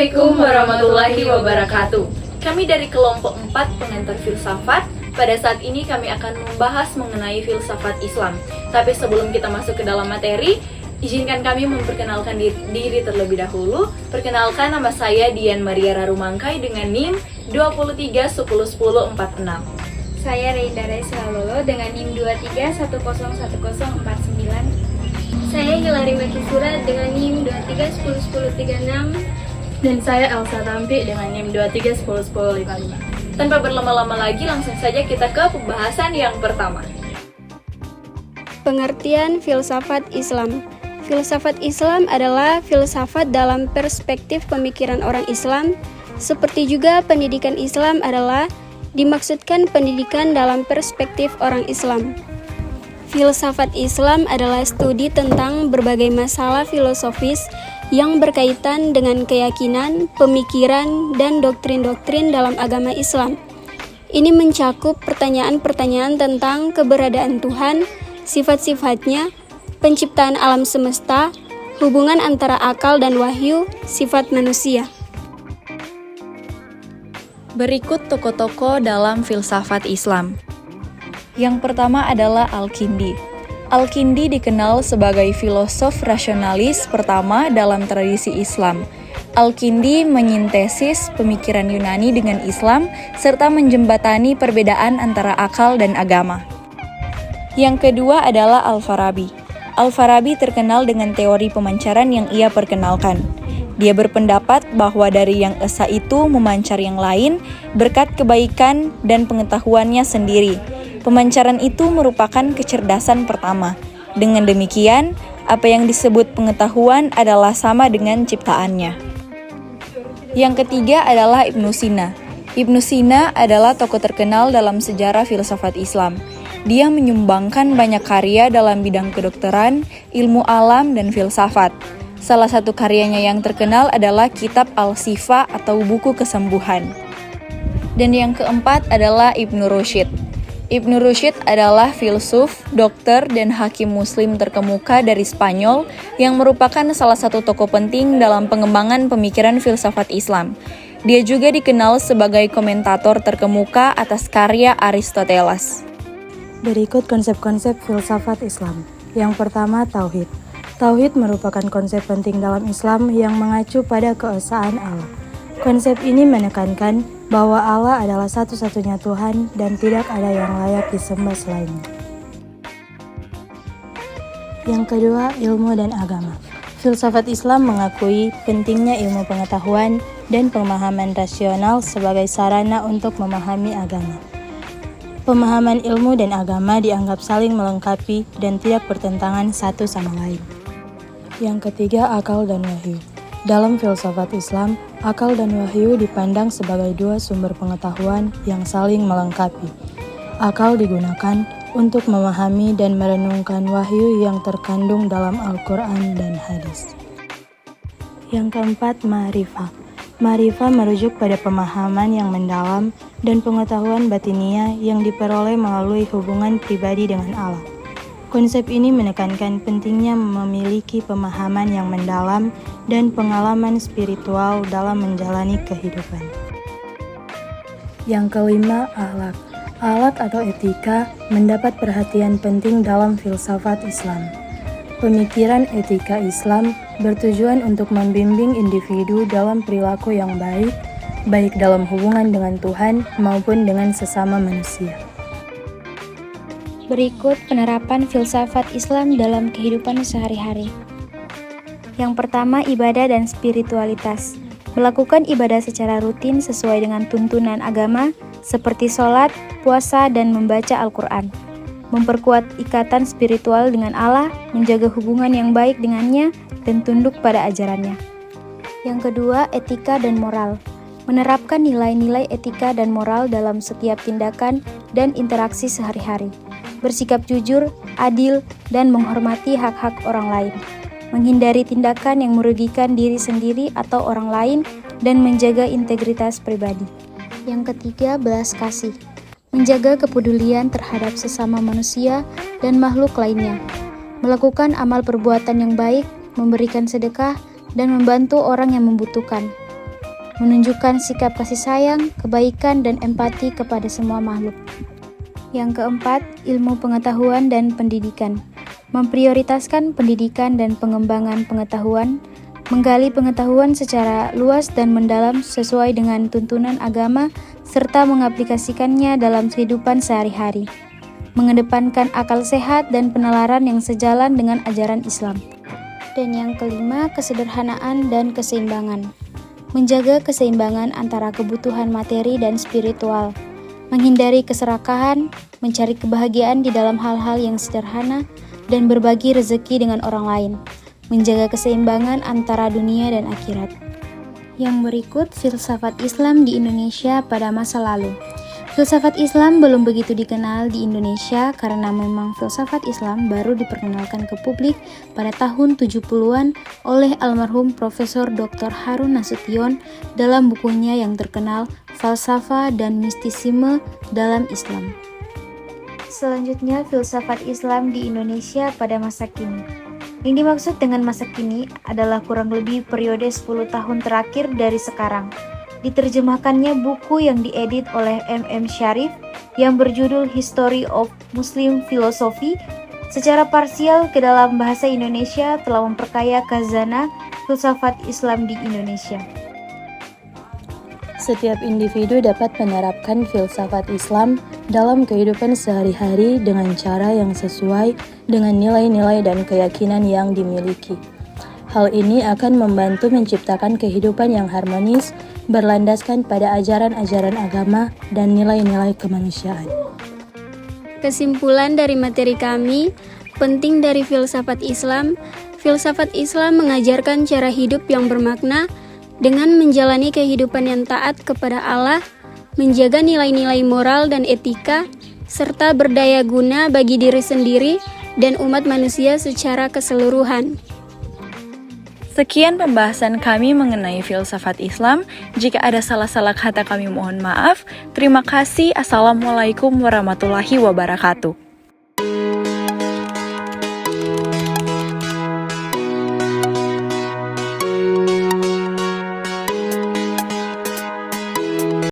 Assalamualaikum warahmatullahi wabarakatuh. Kami dari kelompok 4 pengantar filsafat. Pada saat ini kami akan membahas mengenai filsafat Islam. Tapi sebelum kita masuk ke dalam materi, izinkan kami memperkenalkan diri terlebih dahulu. Perkenalkan, nama saya Dian Maria Rarumangkai dengan NIM 23101046. Saya Reida Resalolo dengan NIM 23101049. Saya Hilary Makisura dengan NIM 23101036. Dan saya Elsa Tampi dengan NIM 23101055. Tanpa berlama-lama lagi, langsung saja kita ke pembahasan yang pertama. Pengertian filsafat Islam. Filsafat Islam adalah filsafat dalam perspektif pemikiran orang Islam, seperti juga pendidikan Islam adalah dimaksudkan pendidikan dalam perspektif orang Islam. Filsafat Islam adalah studi tentang berbagai masalah filosofis yang berkaitan dengan keyakinan, pemikiran, dan doktrin-doktrin dalam agama Islam. Ini mencakup pertanyaan-pertanyaan tentang keberadaan Tuhan, sifat-sifatnya, penciptaan alam semesta, hubungan antara akal dan wahyu, sifat manusia. Berikut tokoh-tokoh dalam filsafat Islam. Yang pertama adalah Al-Kindi. Al-Kindi dikenal sebagai filosof rasionalis pertama dalam tradisi Islam. Al-Kindi menyintesis pemikiran Yunani dengan Islam serta menjembatani perbedaan antara akal dan agama. Yang kedua adalah Al-Farabi. Al-Farabi terkenal dengan teori pemancaran yang ia perkenalkan. Dia berpendapat bahwa dari yang esa itu memancar yang lain berkat kebaikan dan pengetahuannya sendiri. Pemancaran itu merupakan kecerdasan pertama. Dengan demikian, apa yang disebut pengetahuan adalah sama dengan ciptaannya. Yang ketiga adalah Ibnu Sina. Ibnu Sina adalah tokoh terkenal dalam sejarah filsafat Islam. Dia menyumbangkan banyak karya dalam bidang kedokteran, ilmu alam, dan filsafat. Salah satu karyanya yang terkenal adalah Kitab Al-Sifa atau Buku Kesembuhan. Dan yang keempat adalah Ibnu Rushd. Ibnu Rushd adalah filsuf, dokter, dan hakim muslim terkemuka dari Spanyol yang merupakan salah satu tokoh penting dalam pengembangan pemikiran filsafat Islam. Dia juga dikenal sebagai komentator terkemuka atas karya Aristoteles. Berikut konsep-konsep filsafat Islam. Yang pertama, Tauhid. Tauhid merupakan konsep penting dalam Islam yang mengacu pada keesaan Allah. Konsep ini menekankan bahwa Allah adalah satu-satunya Tuhan dan tidak ada yang layak disembah selainnya. Yang kedua, ilmu dan agama. Filsafat Islam mengakui pentingnya ilmu pengetahuan dan pemahaman rasional sebagai sarana untuk memahami agama. Pemahaman ilmu dan agama dianggap saling melengkapi dan tidak bertentangan satu sama lain. Yang ketiga, akal dan wahyu. Dalam filsafat Islam, akal dan wahyu dipandang sebagai dua sumber pengetahuan yang saling melengkapi. Akal digunakan untuk memahami dan merenungkan wahyu yang terkandung dalam Al-Quran dan hadis. Yang keempat, ma'rifah. Ma'rifah merujuk pada pemahaman yang mendalam dan pengetahuan batiniah yang diperoleh melalui hubungan pribadi dengan Allah. Konsep ini menekankan pentingnya memiliki pemahaman yang mendalam dan pengalaman spiritual dalam menjalani kehidupan. Yang kelima, akhlak. Akhlak atau etika mendapat perhatian penting dalam filsafat Islam. Pemikiran etika Islam bertujuan untuk membimbing individu dalam perilaku yang baik dalam hubungan dengan Tuhan maupun dengan sesama manusia. Berikut penerapan filsafat Islam dalam kehidupan sehari-hari. Yang pertama, ibadah dan spiritualitas. Melakukan ibadah secara rutin sesuai dengan tuntunan agama, seperti sholat, puasa, dan membaca Al-Quran. Memperkuat ikatan spiritual dengan Allah, menjaga hubungan yang baik dengannya, dan tunduk pada ajarannya. Yang kedua, etika dan moral. Menerapkan nilai-nilai etika dan moral dalam setiap tindakan dan interaksi sehari-hari. Bersikap jujur, adil, dan menghormati hak-hak orang lain. Menghindari tindakan yang merugikan diri sendiri atau orang lain, dan menjaga integritas pribadi. Yang ketiga, belas kasih. Menjaga kepedulian terhadap sesama manusia dan makhluk lainnya. Melakukan amal perbuatan yang baik, memberikan sedekah, dan membantu orang yang membutuhkan. menunjukkan sikap kasih sayang, kebaikan, dan empati kepada semua makhluk. Yang keempat, ilmu pengetahuan dan pendidikan. Memprioritaskan pendidikan dan pengembangan pengetahuan, menggali pengetahuan secara luas dan mendalam sesuai dengan tuntunan agama, serta mengaplikasikannya dalam kehidupan sehari-hari. Mengedepankan akal sehat dan penalaran yang sejalan dengan ajaran Islam. Dan yang kelima, kesederhanaan dan keseimbangan. Menjaga keseimbangan antara kebutuhan materi dan spiritual, menghindari keserakahan, mencari kebahagiaan di dalam hal-hal yang sederhana, dan berbagi rezeki dengan orang lain, menjaga keseimbangan antara dunia dan akhirat. Yang berikut, filsafat Islam di Indonesia pada masa lalu. Filsafat Islam belum begitu dikenal di Indonesia karena memang filsafat Islam baru diperkenalkan ke publik pada tahun 70-an oleh almarhum Profesor Dr. Harun Nasution dalam bukunya yang terkenal Falsafah dan Mistisisme dalam Islam. Selanjutnya, filsafat Islam di Indonesia pada masa kini. Yang dimaksud dengan masa kini adalah kurang lebih periode 10 tahun terakhir dari sekarang. Diterjemahkannya buku yang diedit oleh M.M. Syarif yang berjudul History of Muslim Philosophy secara parsial ke dalam bahasa Indonesia telah memperkaya khazanah filsafat Islam di Indonesia. Setiap individu dapat menerapkan filsafat Islam dalam kehidupan sehari-hari dengan cara yang sesuai dengan nilai-nilai dan keyakinan yang dimiliki. Hal ini akan membantu menciptakan kehidupan yang harmonis, berlandaskan pada ajaran-ajaran agama dan nilai-nilai kemanusiaan. Kesimpulan dari materi kami, penting dari filsafat Islam mengajarkan cara hidup yang bermakna dengan menjalani kehidupan yang taat kepada Allah, menjaga nilai-nilai moral dan etika, serta berdaya guna bagi diri sendiri dan umat manusia secara keseluruhan. Sekian pembahasan kami mengenai filsafat Islam. Jika ada salah-salah kata kami mohon maaf. Terima kasih. Assalamualaikum warahmatullahi wabarakatuh.